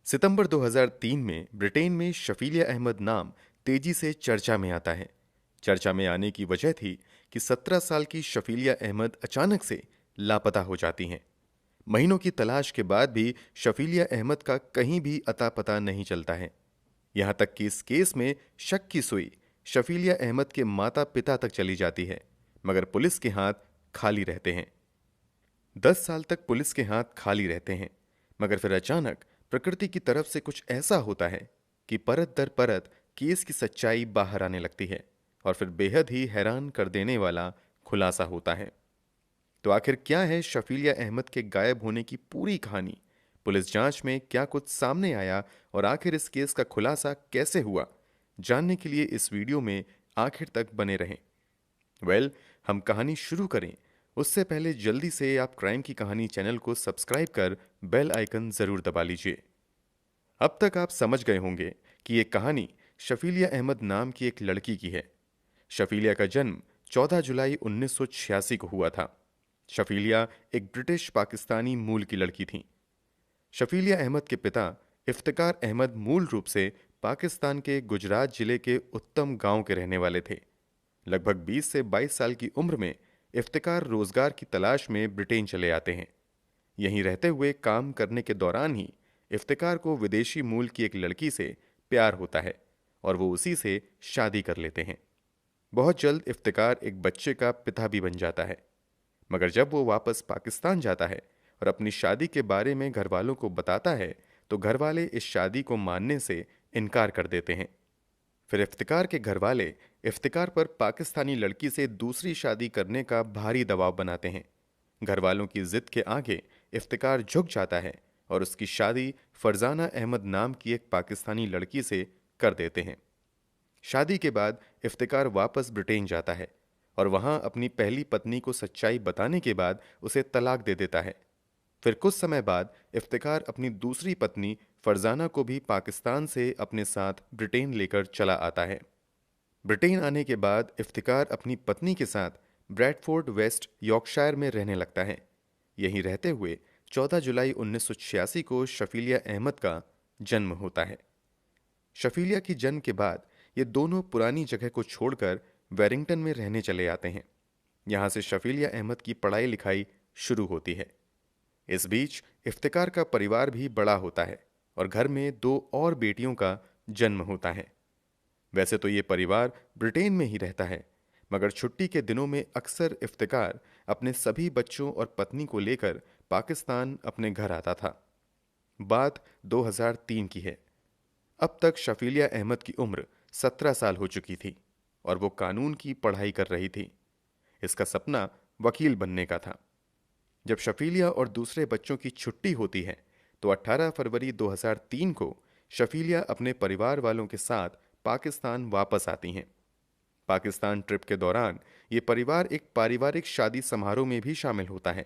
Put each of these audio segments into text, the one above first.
सितंबर 2003 में ब्रिटेन में शफीलिया अहमद नाम तेजी से चर्चा में आता है। चर्चा में आने की वजह थी कि 17 साल की शफीलिया अहमद अचानक से लापता हो जाती हैं। महीनों की तलाश के बाद भी शफीलिया अहमद का कहीं भी अता पता नहीं चलता है। यहां तक कि इस केस में शक की सुई शफीलिया अहमद के माता पिता तक चली जाती है, मगर पुलिस के हाथ खाली रहते हैं। 10 साल तक पुलिस के हाथ खाली रहते हैं, मगर फिर अचानक प्रकृति की तरफ से कुछ ऐसा होता है कि परत दर परत केस की सच्चाई बाहर आने लगती है और फिर बेहद ही हैरान कर देने वाला खुलासा होता है। तो आखिर क्या है शफीलिया अहमद के गायब होने की पूरी कहानी? पुलिस जांच में क्या कुछ सामने आया और आखिर इस केस का खुलासा कैसे हुआ? जानने के लिए इस वीडियो में आखिर तक बने रहें। हम कहानी शुरू करें उससे पहले जल्दी से आप क्राइम की कहानी चैनल को सब्सक्राइब कर बेल आइकन जरूर दबा लीजिए। अब तक आप समझ गए होंगे कि ये कहानी शफीलिया अहमद नाम की एक लड़की की है। शफीलिया का जन्म 14 जुलाई 1986 को हुआ था। शफीलिया एक ब्रिटिश पाकिस्तानी मूल की लड़की थी। शफीलिया अहमद के पिता इफ्तिकार अहमद मूल रूप से पाकिस्तान के गुजरात जिले के उत्तम गांव के रहने वाले थे। लगभग 20 से 22 साल की उम्र में इफ्तिकार रोजगार की तलाश में ब्रिटेन चले आते हैं। यहीं रहते हुए काम करने के दौरान ही इफ्तिकार को विदेशी मूल की एक लड़की से प्यार होता है और वो उसी से शादी कर लेते हैं। बहुत जल्द इफ्तिकार एक बच्चे का पिता भी बन जाता है, मगर जब वो वापस पाकिस्तान जाता है और अपनी शादी के बारे में घर वालों को बताता है तो घर वाले इस शादी को मानने से इनकार कर देते हैं। फिर इफ्तिकार के घर वाले इफ्तिकार पर पाकिस्तानी लड़की से दूसरी शादी करने का भारी दबाव बनाते हैं। घर वालों की जिद के आगे इफ्तिकार झुक जाता है और उसकी शादी फरजाना अहमद नाम की एक पाकिस्तानी लड़की से कर देते हैं। शादी के बाद इफ्तिकार वापस ब्रिटेन जाता है और वहां अपनी पहली पत्नी को सच्चाई बताने के बाद उसे तलाक दे देता है। फिर कुछ समय बाद इफ्तिकार अपनी दूसरी पत्नी फरजाना को भी पाकिस्तान से अपने साथ ब्रिटेन लेकर चला आता है। ब्रिटेन आने के बाद इफ्तिकार अपनी पत्नी के साथ ब्रैडफोर्ड वेस्ट यॉर्कशायर में रहने लगता है। यहीं रहते हुए 14 जुलाई 1986 को शफीलिया अहमद का जन्म होता है। शफीलिया की जन्म के बाद ये दोनों पुरानी जगह को छोड़कर वेरिंगटन में रहने चले आते हैं। यहां से शफीलिया अहमद की पढ़ाई लिखाई शुरू होती है। इस बीच इफ्तिकार का परिवार भी बड़ा होता है और घर में दो और बेटियों का जन्म होता है। वैसे तो ये परिवार ब्रिटेन में ही रहता है, मगर छुट्टी के दिनों में अक्सर इफ्तिकार अपने सभी बच्चों और पत्नी को लेकर पाकिस्तान अपने घर आता था। बात 2003 की है। अब तक शफीलिया अहमद की उम्र 17 साल हो चुकी थी और वो कानून की पढ़ाई कर रही थी। इसका सपना वकील बनने का था। जब शफीलिया और दूसरे बच्चों की छुट्टी होती है तो 18 फरवरी 2003 को शफीलिया अपने परिवार वालों के साथ पाकिस्तान वापस आती हैं। पाकिस्तान ट्रिप के दौरान ये परिवार एक पारिवारिक शादी समारोह में भी शामिल होता है।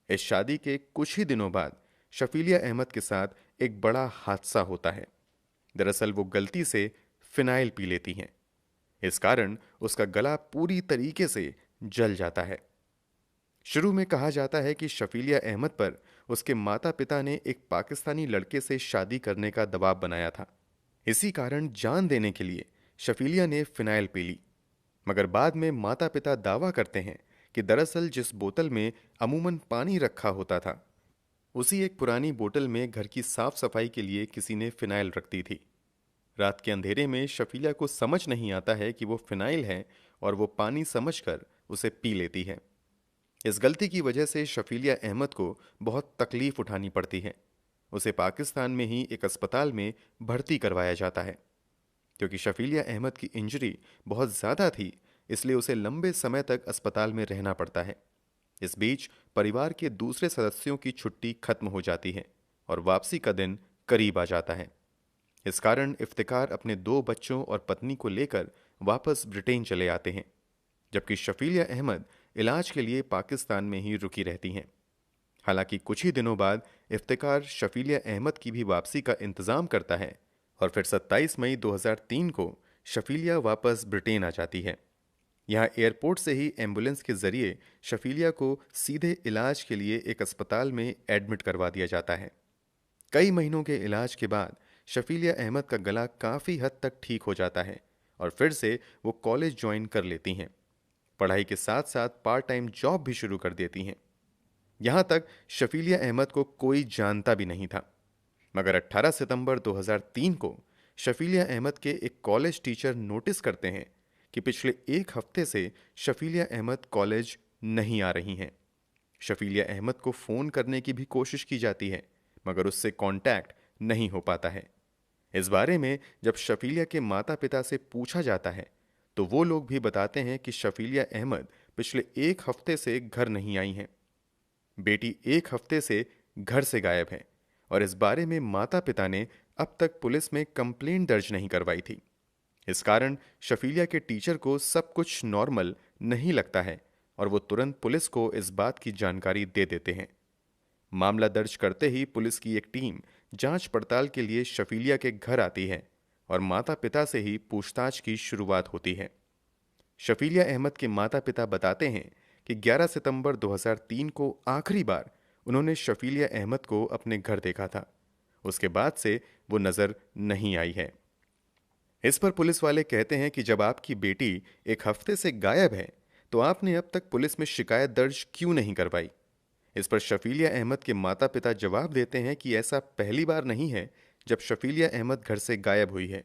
इस शादी के कुछ ही दिनों बाद शफीलिया अहमद के साथ एक बड़ा हादसा होता है। दरअसल वो गलती से फिनाइल पी लेती हैं। इस कारण उसका गला पूरी तरीके से जल जाता है। शुरू में कहा जाता है कि शफीलिया अहमद पर उसके माता पिता ने एक पाकिस्तानी लड़के से शादी करने का दबाव बनाया था। इसी कारण जान देने के लिए शफीलिया ने फिनाइल पी ली। मगर बाद में माता पिता दावा करते हैं कि दरअसल जिस बोतल में अमूमन पानी रखा होता था, उसी एक पुरानी बोतल में घर की साफ सफाई के लिए किसी ने फिनाइल रख दी थी। रात के अंधेरे में शफीलिया को समझ नहीं आता है कि वो फिनाइल है और वो पानी समझकर उसे पी लेती है। इस गलती की वजह से शफीलिया अहमद को बहुत तकलीफ उठानी पड़ती है। उसे पाकिस्तान में ही एक अस्पताल में भर्ती करवाया जाता है। क्योंकि शफीलिया अहमद की इंजरी बहुत ज़्यादा थी, इसलिए उसे लंबे समय तक अस्पताल में रहना पड़ता है। इस बीच परिवार के दूसरे सदस्यों की छुट्टी खत्म हो जाती है और वापसी का दिन करीब आ जाता है। इस कारण इफ्तिकार अपने दो बच्चों और पत्नी को लेकर वापस ब्रिटेन चले आते हैं, जबकि शफीलिया अहमद इलाज के लिए पाकिस्तान में ही रुकी रहती हैं। हालांकि कुछ ही दिनों बाद इफ्तिकार शफीलिया अहमद की भी वापसी का इंतजाम करता है और फिर 27 मई 2003 को शफीलिया वापस ब्रिटेन आ जाती है। यहाँ एयरपोर्ट से ही एम्बुलेंस के जरिए शफीलिया को सीधे इलाज के लिए एक अस्पताल में एडमिट करवा दिया जाता है। कई महीनों के इलाज के बाद शफीलिया अहमद का गला काफ़ी हद तक ठीक हो जाता है और फिर से वो कॉलेज ज्वाइन कर लेती हैं। पढ़ाई के साथ साथ पार्ट टाइम जॉब भी शुरू कर देती हैं। यहां तक शफीलिया अहमद को कोई जानता भी नहीं था। मगर 18 सितंबर 2003 को शफीलिया अहमद के एक कॉलेज टीचर नोटिस करते हैं कि पिछले एक हफ्ते से शफीलिया अहमद कॉलेज नहीं आ रही हैं। शफीलिया अहमद को फ़ोन करने की भी कोशिश की जाती है, मगर उससे कांटेक्ट नहीं हो पाता है। इस बारे में जब शफीलिया के माता पिता से पूछा जाता है, तो वो लोग भी बताते हैं कि शफीलिया अहमद पिछले एक हफ्ते से घर नहीं आई हैं। बेटी एक हफ्ते से घर से गायब है और इस बारे में माता पिता ने अब तक पुलिस में कंप्लेंट दर्ज नहीं करवाई थी। इस कारण शफीलिया के टीचर को सब कुछ नॉर्मल नहीं लगता है और वो तुरंत पुलिस को इस बात की जानकारी दे देते हैं। मामला दर्ज करते ही पुलिस की एक टीम जांच पड़ताल के लिए शफीलिया के घर आती है और माता पिता से ही पूछताछ की शुरुआत होती है। शफीलिया अहमद के माता पिता बताते हैं कि 11 सितंबर 2003 को आखिरी बार उन्होंने शफीलिया अहमद को अपने घर देखा था। उसके बाद से वो नजर नहीं आई है। इस पर पुलिस वाले कहते हैं कि जब आपकी बेटी एक हफ्ते से गायब है, तो आपने अब तक पुलिस में शिकायत दर्ज क्यों नहीं करवाई। इस पर शफीलिया अहमद के माता पिता जवाब देते हैं कि ऐसा पहली बार नहीं है जब शफीलिया अहमद घर से गायब हुई है,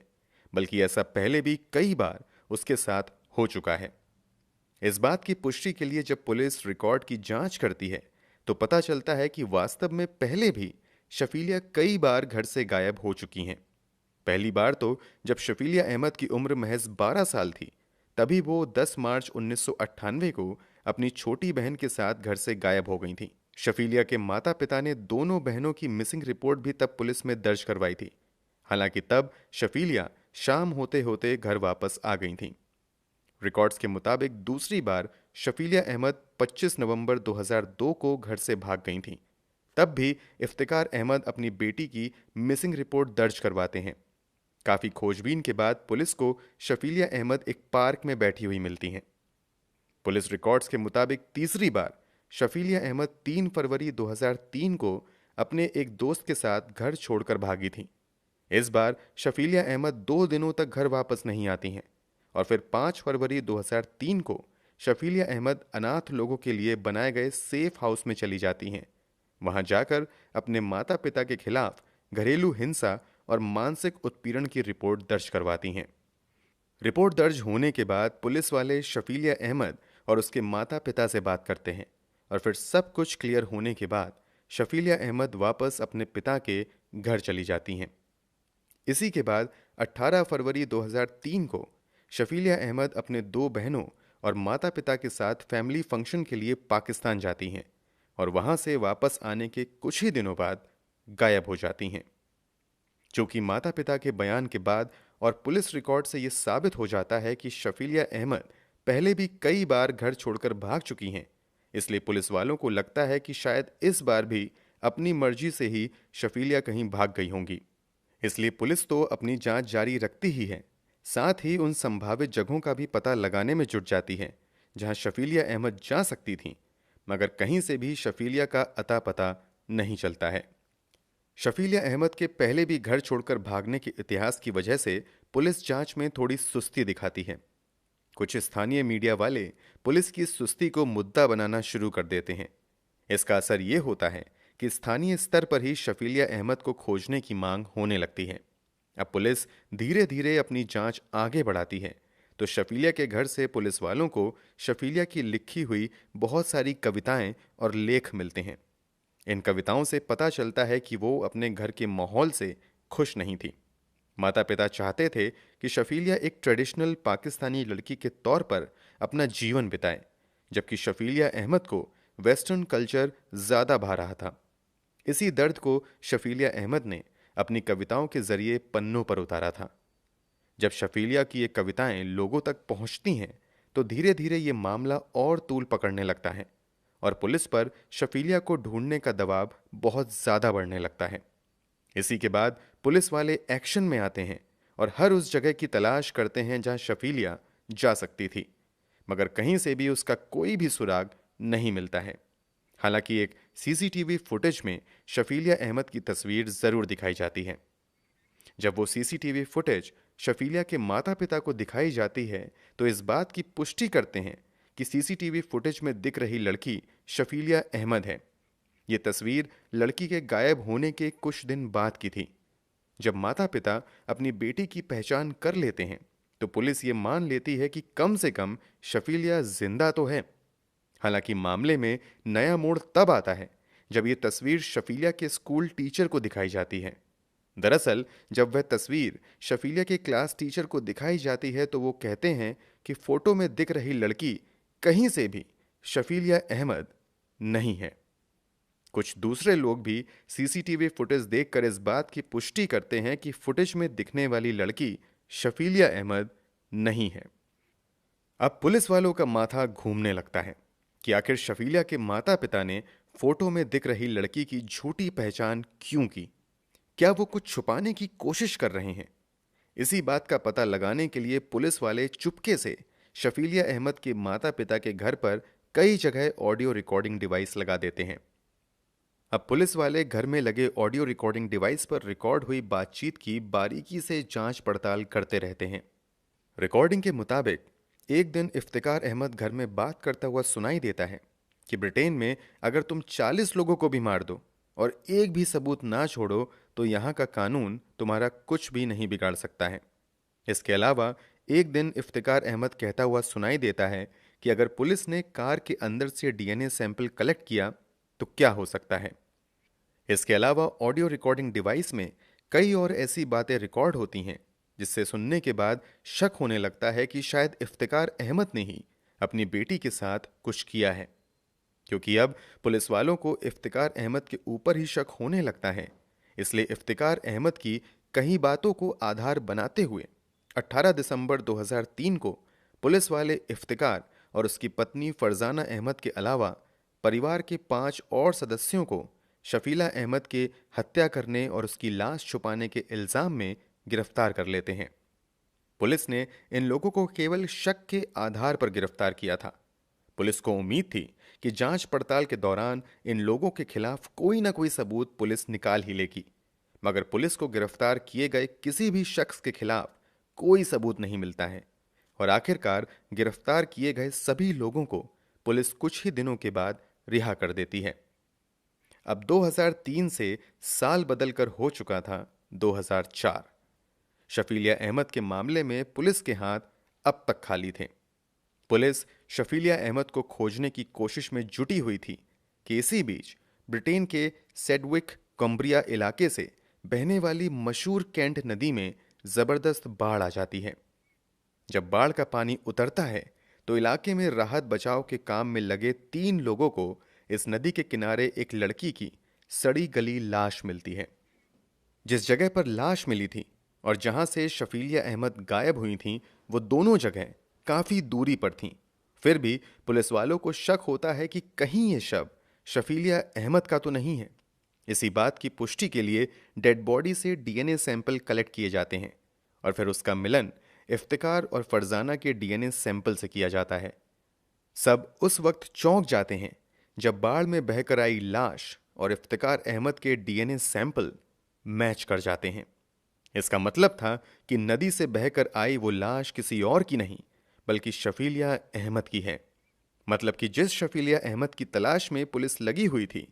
बल्कि ऐसा पहले भी कई बार उसके साथ हो चुका है। इस बात की पुष्टि के लिए जब पुलिस रिकॉर्ड की जांच करती है, तो पता चलता है कि वास्तव में पहले भी शफीलिया कई बार घर से गायब हो चुकी हैं। पहली बार तो जब शफीलिया अहमद की उम्र महज 12 साल थी, तभी वो 10 मार्च 1998 को अपनी छोटी बहन के साथ घर से गायब हो गई थी। शफीलिया के माता पिता ने दोनों बहनों की मिसिंग रिपोर्ट भी तब पुलिस में दर्ज करवाई थी। हालांकि तब शफीलिया शाम होते होते घर वापस आ गई थी। रिकॉर्ड्स के मुताबिक दूसरी बार शफीलिया अहमद 25 नवंबर 2002 को घर से भाग गई थीं। तब भी इफ्तिकार अहमद अपनी बेटी की मिसिंग रिपोर्ट दर्ज करवाते हैं। काफी खोजबीन के बाद पुलिस को शफीलिया अहमद एक पार्क में बैठी हुई मिलती हैं। पुलिस रिकॉर्ड्स के मुताबिक तीसरी बार शफीलिया अहमद 3 फरवरी 2003 को अपने एक दोस्त के साथ घर छोड़कर भागी थी। इस बार शफीलिया अहमद 2 दिनों तक घर वापस नहीं आती हैं और फिर 5 फरवरी 2003 को शफीलिया अहमद अनाथ लोगों के लिए बनाए गए सेफ हाउस में चली जाती हैं। वहां जाकर अपने माता पिता के खिलाफ घरेलू हिंसा और मानसिक उत्पीड़न की रिपोर्ट दर्ज करवाती हैं। रिपोर्ट दर्ज होने के बाद पुलिस वाले शफीलिया अहमद और उसके माता पिता से बात करते हैं और फिर सब कुछ क्लियर होने के बाद शफीलिया अहमद वापस अपने पिता के घर चली जाती हैं। इसी के बाद 18 फरवरी 2003 को शफीलिया अहमद अपने 2 बहनों और माता पिता के साथ फैमिली फंक्शन के लिए पाकिस्तान जाती हैं और वहां से वापस आने के कुछ ही दिनों बाद गायब हो जाती हैं। चूंकि माता पिता के बयान के बाद और पुलिस रिकॉर्ड से यह साबित हो जाता है कि शफीलिया अहमद पहले भी कई बार घर छोड़कर भाग चुकी हैं, इसलिए पुलिस वालों को लगता है कि शायद इस बार भी अपनी मर्जी से ही शफीलिया कहीं भाग गई होंगी। इसलिए पुलिस तो अपनी जांच जारी रखती ही है, साथ ही उन संभावित जगहों का भी पता लगाने में जुट जाती है जहां शफीलिया अहमद जा सकती थीं, मगर कहीं से भी शफीलिया का अता पता नहीं चलता है। शफीलिया अहमद के पहले भी घर छोड़कर भागने के इतिहास की वजह से पुलिस जांच में थोड़ी सुस्ती दिखाती है। कुछ स्थानीय मीडिया वाले पुलिस की सुस्ती को मुद्दा बनाना शुरू कर देते हैं। इसका असर ये होता है कि स्थानीय स्तर पर ही शफीलिया अहमद को खोजने की मांग होने लगती है। अब पुलिस धीरे धीरे अपनी जांच आगे बढ़ाती है, तो शफीलिया के घर से पुलिस वालों को शफीलिया की लिखी हुई बहुत सारी कविताएं और लेख मिलते हैं। इन कविताओं से पता चलता है कि वो अपने घर के माहौल से खुश नहीं थी। माता पिता चाहते थे कि शफीलिया एक ट्रेडिशनल पाकिस्तानी लड़की के तौर पर अपना जीवन बिताए, जबकि शफीलिया अहमद को वेस्टर्न कल्चर ज्यादा भा रहा था। इसी दर्द को शफीलिया अहमद ने अपनी कविताओं के जरिए पन्नों पर उतारा था। जब शफीलिया की ये कविताएं लोगों तक पहुंचती हैं, तो धीरे धीरे ये मामला और तूल पकड़ने लगता है और पुलिस पर शफीलिया को ढूंढने का दबाव बहुत ज्यादा बढ़ने लगता है। इसी के बाद पुलिस वाले एक्शन में आते हैं और हर उस जगह की तलाश करते हैं जहां शफीलिया जा सकती थी, मगर कहीं से भी उसका कोई भी सुराग नहीं मिलता है। हालांकि एक सीसीटीवी फुटेज में शफीलिया अहमद की तस्वीर जरूर दिखाई जाती है। जब वो सीसीटीवी फुटेज शफीलिया के माता पिता को दिखाई जाती है तो इस बात की पुष्टि करते हैं कि सीसीटीवी फुटेज में दिख रही लड़की शफीलिया अहमद है। ये तस्वीर लड़की के गायब होने के कुछ दिन बाद की थी। जब माता पिता अपनी बेटी की पहचान कर लेते हैं तो पुलिस ये मान लेती है कि कम से कम शफीलिया जिंदा तो है। हालांकि मामले में नया मोड़ तब आता है जब ये तस्वीर शफीलिया के स्कूल टीचर को दिखाई जाती है। दरअसल जब वह तस्वीर शफीलिया के क्लास टीचर को दिखाई जाती है तो वो कहते हैं कि फोटो में दिख रही लड़की कहीं से भी शफीलिया अहमद नहीं है। कुछ दूसरे लोग भी सीसीटीवी फुटेज देखकर इस बात की पुष्टि करते हैं कि फुटेज में दिखने वाली लड़की शफीलिया अहमद नहीं है। अब पुलिस वालों का माथा घूमने लगता है कि आखिर शफीलिया के माता पिता ने फोटो में दिख रही लड़की की झूठी पहचान क्यों की। क्या वो कुछ छुपाने की कोशिश कर रहे हैं? इसी बात का पता लगाने के लिए पुलिस वाले चुपके से शफीलिया अहमद के माता पिता के घर पर कई जगह ऑडियो रिकॉर्डिंग डिवाइस लगा देते हैं। अब पुलिस वाले घर में लगे ऑडियो रिकॉर्डिंग डिवाइस पर रिकॉर्ड हुई बातचीत की बारीकी से जांच पड़ताल करते रहते हैं। रिकॉर्डिंग के मुताबिक एक दिन इफ्तिकार अहमद घर में बात करता हुआ सुनाई देता है कि ब्रिटेन में अगर तुम 40 लोगों को भी मार दो और एक भी सबूत ना छोड़ो तो यहाँ का कानून तुम्हारा कुछ भी नहीं बिगाड़ सकता है। इसके अलावा एक दिन इफ्तिकार अहमद कहता हुआ सुनाई देता है कि अगर पुलिस ने कार के अंदर से डीएनए सैंपल कलेक्ट किया तो क्या हो सकता है। इसके अलावा ऑडियो रिकॉर्डिंग डिवाइस में कई और ऐसी बातें रिकॉर्ड होती हैं जिससे सुनने के बाद शक होने लगता है कि शायद इफ्तिकार अहमद ने ही अपनी बेटी के साथ कुछ किया है। क्योंकि अब पुलिस वालों को इफ्तिकार अहमद के ऊपर ही शक होने लगता है, इसलिए इफ्तिकार अहमद की कई बातों को आधार बनाते हुए 18 दिसंबर 2003 को पुलिस वाले इफ्तिकार और उसकी पत्नी फरजाना अहमद के अलावा परिवार के 5 और सदस्यों को शफीला अहमद के हत्या करने और उसकी लाश छुपाने के इल्जाम में गिरफ्तार कर लेते हैं। पुलिस ने इन लोगों को केवल शक के आधार पर गिरफ्तार किया था। पुलिस को उम्मीद थी कि जांच पड़ताल के दौरान इन लोगों के खिलाफ कोई ना कोई सबूत पुलिस निकाल ही लेगी, मगर पुलिस को गिरफ्तार किए गए किसी भी शख्स के खिलाफ कोई सबूत नहीं मिलता है और आखिरकार गिरफ्तार किए गए सभी लोगों को पुलिस कुछ ही दिनों के बाद रिहा कर देती है। अब 2003 से साल बदलकर हो चुका था 2004। शफीलिया अहमद के मामले में पुलिस के हाथ अब तक खाली थे। पुलिस शफीलिया अहमद को खोजने की कोशिश में जुटी हुई थी कि इसी बीच ब्रिटेन के सेडविक कम्ब्रिया इलाके से बहने वाली मशहूर कैंट नदी में जबरदस्त बाढ़ आ जाती है। जब बाढ़ का पानी उतरता है तो इलाके में राहत बचाव के काम में लगे 3 लोगों को इस नदी के किनारे एक लड़की की सड़ी गली लाश मिलती है। जिस जगह पर लाश मिली थी और जहां से शफीलिया अहमद गायब हुई थीं, वो दोनों जगह काफी दूरी पर थीं। फिर भी पुलिस वालों को शक होता है कि कहीं ये शव शफीलिया अहमद का तो नहीं है। इसी बात की पुष्टि के लिए डेड बॉडी से डीएनए सैंपल कलेक्ट किए जाते हैं और फिर उसका मिलन इफ्तिकार और फरजाना के डीएनए सैंपल से किया जाता है। सब उस वक्त चौंक जाते हैं जब बाढ़ में बहकर आई लाश और इफ्तिकार अहमद के डीएनए सैंपल मैच कर जाते हैं। इसका मतलब था कि नदी से बहकर आई वो लाश किसी और की नहीं बल्कि शफीलिया अहमद की है। मतलब कि जिस शफीलिया अहमद की तलाश में पुलिस लगी हुई थी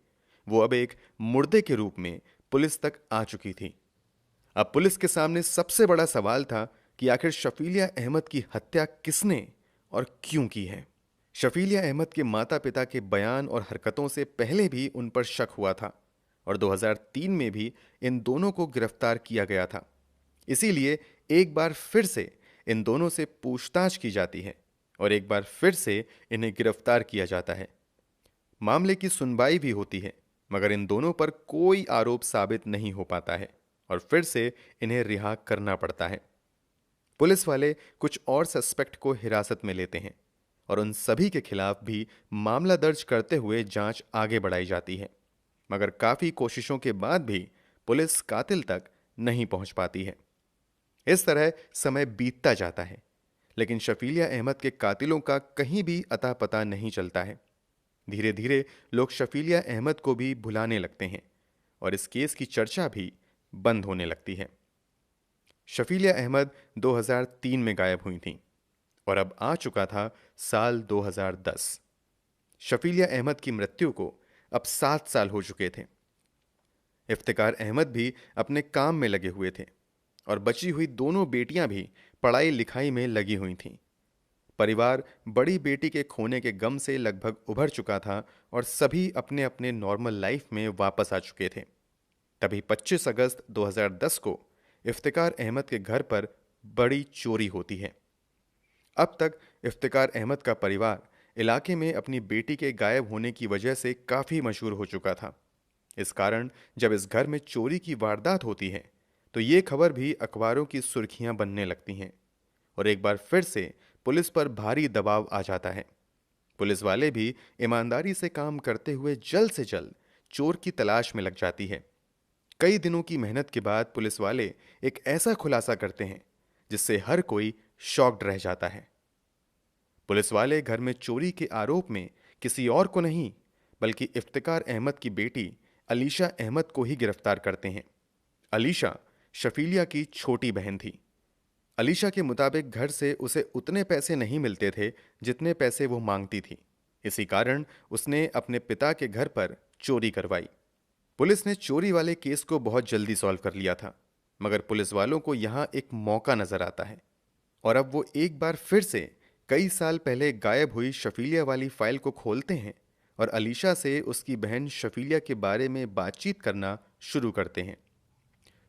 वो अब एक मुर्दे के रूप में पुलिस तक आ चुकी थी। अब पुलिस के सामने सबसे बड़ा सवाल था कि आखिर शफीलिया अहमद की हत्या किसने और क्यों की है। शफीलिया अहमद के माता पिता के बयान और हरकतों से पहले भी उन पर शक हुआ था और 2003 में भी इन दोनों को गिरफ्तार किया गया था। इसीलिए एक बार फिर से इन दोनों से पूछताछ की जाती है और एक बार फिर से इन्हें गिरफ्तार किया जाता है। मामले की सुनवाई भी होती है मगर इन दोनों पर कोई आरोप साबित नहीं हो पाता है और फिर से इन्हें रिहा करना पड़ता है। पुलिस वाले कुछ और सस्पेक्ट को हिरासत में लेते हैं और उन सभी के खिलाफ भी मामला दर्ज करते हुए जांच आगे बढ़ाई जाती है, मगर काफी कोशिशों के बाद भी पुलिस कातिल तक नहीं पहुंच पाती है। इस तरह समय बीतता जाता है लेकिन शफीलिया अहमद के कातिलों का कहीं भी अता पता नहीं चलता है। धीरे धीरे लोग शफीलिया अहमद को भी भुलाने लगते हैं और इस केस की चर्चा भी बंद होने लगती है। शफीलिया अहमद 2003 में गायब हुई थीं और अब आ चुका था साल 2010। शफीलिया अहमद की मृत्यु को अब 7 साल हो चुके थे। इफ्तिकार अहमद भी अपने काम में लगे हुए थे और बची हुई दोनों बेटियां भी पढ़ाई लिखाई में लगी हुई थीं। परिवार बड़ी बेटी के खोने के गम से लगभग उभर चुका था और सभी अपने अपने नॉर्मल लाइफ में वापस आ चुके थे। तभी 25 अगस्त 2010 को इफ्तिकार अहमद के घर पर बड़ी चोरी होती है। अब तक इफ्तिकार अहमद का परिवार इलाके में अपनी बेटी के गायब होने की वजह से काफ़ी मशहूर हो चुका था। इस कारण जब इस घर में चोरी की वारदात होती है तो ये खबर भी अखबारों की सुर्खियां बनने लगती हैं और एक बार फिर से पुलिस पर भारी दबाव आ जाता है। पुलिस वाले भी ईमानदारी से काम करते हुए जल्द से जल्द चोर की तलाश में लग जाती है। कई दिनों की मेहनत के बाद पुलिस वाले एक ऐसा खुलासा करते हैं जिससे हर कोई शॉक्ड रह जाता है। पुलिस वाले घर में चोरी के आरोप में किसी और को नहीं बल्कि इफ्तिकार अहमद की बेटी अलीशा अहमद को ही गिरफ्तार करते हैं। अलीशा शफीलिया की छोटी बहन थी। अलीशा के मुताबिक घर से उसे उतने पैसे नहीं मिलते थे जितने पैसे वो मांगती थी। इसी कारण उसने अपने पिता के घर पर चोरी करवाई। पुलिस ने चोरी वाले केस को बहुत जल्दी सॉल्व कर लिया था, मगर पुलिस वालों को यहां एक मौका नजर आता है और अब वो एक बार फिर से कई साल पहले गायब हुई शफीलिया वाली फाइल को खोलते हैं और अलीशा से उसकी बहन शफीलिया के बारे में बातचीत करना शुरू करते हैं।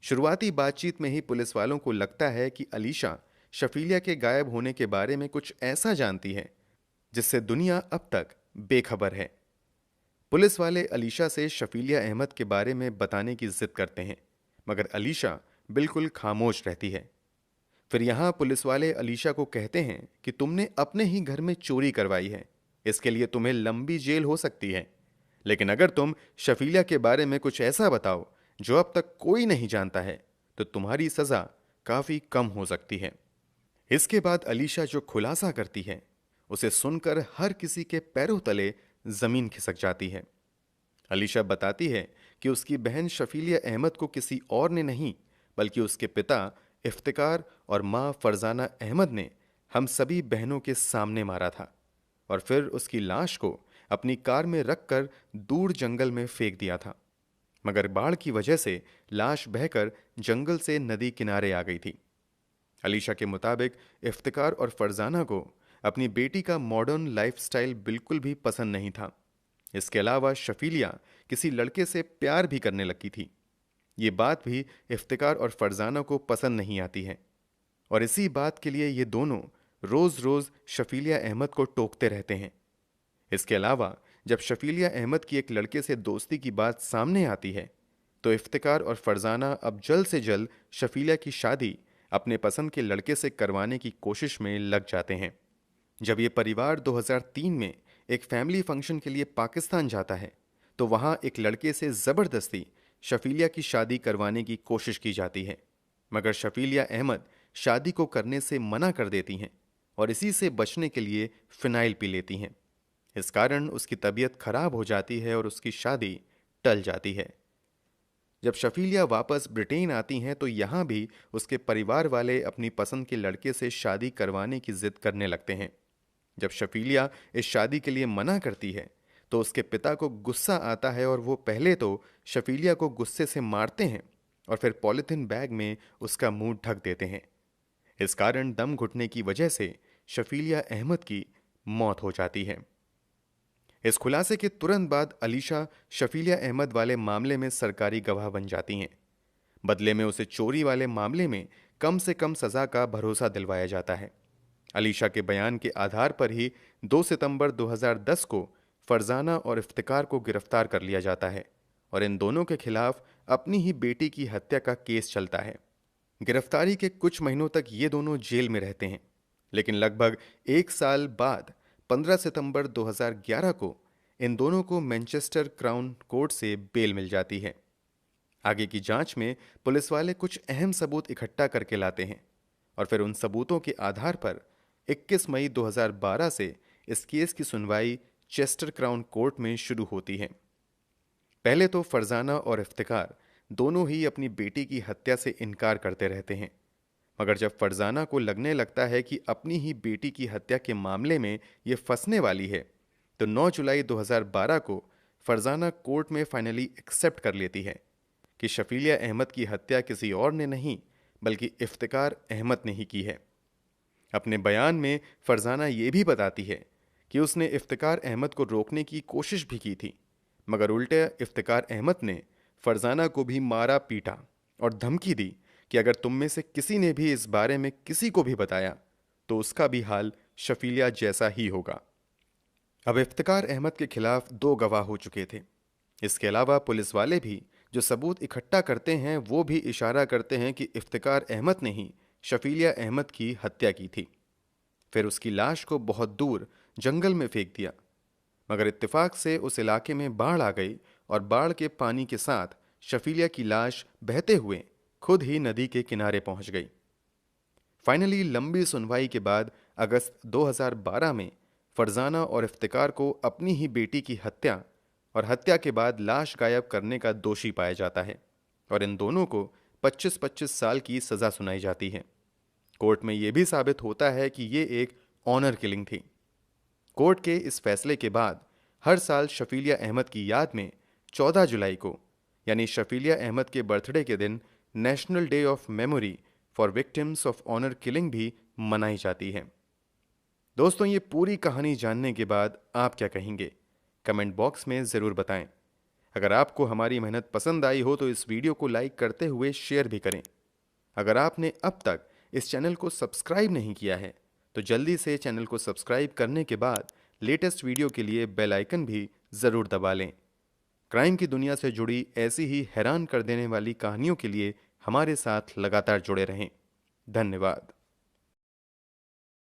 शुरुआती बातचीत में ही पुलिस वालों को लगता है कि अलीशा शफीलिया के गायब होने के बारे में कुछ ऐसा जानती है जिससे दुनिया अब तक बेखबर है। पुलिस वाले अलीशा से शफीलिया अहमद के बारे में बताने की जिद करते हैं, मगर अलीशा बिल्कुल खामोश रहती है। फिर यहां पुलिस वाले अलीशा को कहते हैं कि तुमने अपने ही घर में चोरी करवाई है, इसके लिए तुम्हें लंबी जेल हो सकती है, लेकिन अगर तुम शफीलिया के बारे में कुछ ऐसा बताओ जो अब तक कोई नहीं जानता है तो तुम्हारी सजा काफी कम हो सकती है। इसके बाद अलीशा जो खुलासा करती है उसे सुनकर हर किसी के पैरों तले जमीन खिसक जाती है। अलीशा बताती है कि उसकी बहन शफीलिया अहमद को किसी और ने नहीं बल्कि उसके पिता इफ्तिकार और मां फरजाना अहमद ने हम सभी बहनों के सामने मारा था और फिर उसकी लाश को अपनी कार में रखकर दूर जंगल में फेंक दिया था, मगर बाढ़ की वजह से लाश बहकर जंगल से नदी किनारे आ गई थी। अलीशा के मुताबिक इफ्तिकार और फरजाना को अपनी बेटी का मॉडर्न लाइफस्टाइल बिल्कुल भी पसंद नहीं था। इसके अलावा शफीलिया किसी लड़के से प्यार भी करने लगी थी। ये बात भी इफ्तिकार और फरजाना को पसंद नहीं आती है और इसी बात के लिए ये दोनों रोज रोज शफीलिया अहमद को टोकते रहते हैं। इसके अलावा जब शफीलिया अहमद की एक लड़के से दोस्ती की बात सामने आती है तो इफ्तिकार और फरजाना अब जल्द से जल्द शफीलिया की शादी अपने पसंद के लड़के से करवाने की कोशिश में लग जाते हैं। जब ये परिवार 2003 में एक फैमिली फंक्शन के लिए पाकिस्तान जाता है तो वहां एक लड़के से जबरदस्ती शफीलिया की शादी करवाने की कोशिश की जाती है, मगर शफीलिया अहमद शादी को करने से मना कर देती हैं और इसी से बचने के लिए फिनाइल पी लेती हैं। इस कारण उसकी तबीयत खराब हो जाती है और उसकी शादी टल जाती है। जब शफीलिया वापस ब्रिटेन आती हैं तो यहाँ भी उसके परिवार वाले अपनी पसंद के लड़के से शादी करवाने की जिद करने लगते हैं। जब शफीलिया इस शादी के लिए मना करती है तो उसके पिता को गुस्सा आता है और वो पहले तो शफीलिया को गुस्से से मारते हैं और फिर पॉलिथीन बैग में उसका मुंह ढक देते हैं। इस कारण दम घुटने की वजह से शफीलिया अहमद की मौत हो जाती है। इस खुलासे के तुरंत बाद अलीशा शफीलिया अहमद वाले मामले में सरकारी गवाह बन जाती हैं। बदले में उसे चोरी वाले मामले में कम से कम सजा का भरोसा दिलवाया जाता है। अलीशा के बयान के आधार पर ही 2 सितंबर 2010 को फरजाना और इफ्तिकार को गिरफ्तार कर लिया जाता है और इन दोनों के खिलाफ अपनी ही बेटी की हत्या का केस चलता है। गिरफ्तारी के कुछ महीनों तक ये दोनों जेल में रहते हैं, लेकिन लगभग 1 साल बाद 15 सितंबर 2011 को इन दोनों को मैनचेस्टर क्राउन कोर्ट से बेल मिल जाती है। आगे की जांच में पुलिस वाले कुछ अहम सबूत इकट्ठा करके लाते हैं और फिर उन सबूतों के आधार पर 21 मई 2012 से इस केस की सुनवाई चेस्टर क्राउन कोर्ट में शुरू होती है। पहले तो फरजाना और इफ्तिकार दोनों ही अपनी बेटी की हत्या से इनकार करते रहते हैं, मगर जब फरजाना को लगने लगता है कि अपनी ही बेटी की हत्या के मामले में ये फंसने वाली है, तो 9 जुलाई 2012 को फरजाना कोर्ट में फाइनली एक्सेप्ट कर लेती है कि शफीलिया अहमद की हत्या किसी और ने नहीं बल्कि इफ्तिकार अहमद ने ही की है। अपने बयान में फरजाना ये भी बताती है कि उसने इफ्तिकार अहमद को रोकने की कोशिश भी की थी, मगर उल्टे इफ्तिकार अहमद ने फरजाना को भी मारा पीटा और धमकी दी कि अगर तुम में से किसी ने भी इस बारे में किसी को भी बताया तो उसका भी हाल शफीलिया जैसा ही होगा। अब इफ्तिकार अहमद के खिलाफ 2 गवाह हो चुके थे। इसके अलावा पुलिस वाले भी जो सबूत इकट्ठा करते हैं वो भी इशारा करते हैं कि इफ्तिकार अहमद ने ही शफीलिया अहमद की हत्या की थी। फिर उसकी लाश को बहुत दूर जंगल में फेंक दिया, मगर इत्तेफाक से उस इलाके में बाढ़ आ गई और बाढ़ के पानी के साथ शफीलिया की लाश बहते हुए खुद ही नदी के किनारे पहुंच गई। फाइनली लंबी सुनवाई के बाद अगस्त 2012 में फरजाना और इफ्तिकार को अपनी ही बेटी की हत्या और हत्या के बाद लाश गायब करने का दोषी पाया जाता है और इन दोनों को 25-25 साल की सजा सुनाई जाती है। कोर्ट में यह भी साबित होता है कि ये एक ऑनर किलिंग थी। कोर्ट के इस फैसले के बाद हर साल शफीलिया अहमद की याद में 14 जुलाई को यानी शफीलिया अहमद के बर्थडे के दिन national day of memory for victims of honour killing भी मनाई जाती है। दोस्तों, ये पूरी कहानी जानने के बाद आप क्या कहेंगे? कमेंट बॉक्स में ज़रूर बताएं। अगर आपको हमारी मेहनत पसंद आई हो तो इस वीडियो को लाइक करते हुए शेयर भी करें। अगर आपने अब तक इस चैनल को सब्सक्राइब नहीं किया है तो जल्दी से चैनल को सब्सक्राइब करने के बाद लेटेस्ट वीडियो के लिए बेल आइकन भी ज़रूर दबा लें। क्राइम की दुनिया से जुड़ी ऐसी ही हैरान कर देने वाली कहानियों के लिए हमारे साथ लगातार जुड़े रहें। धन्यवाद।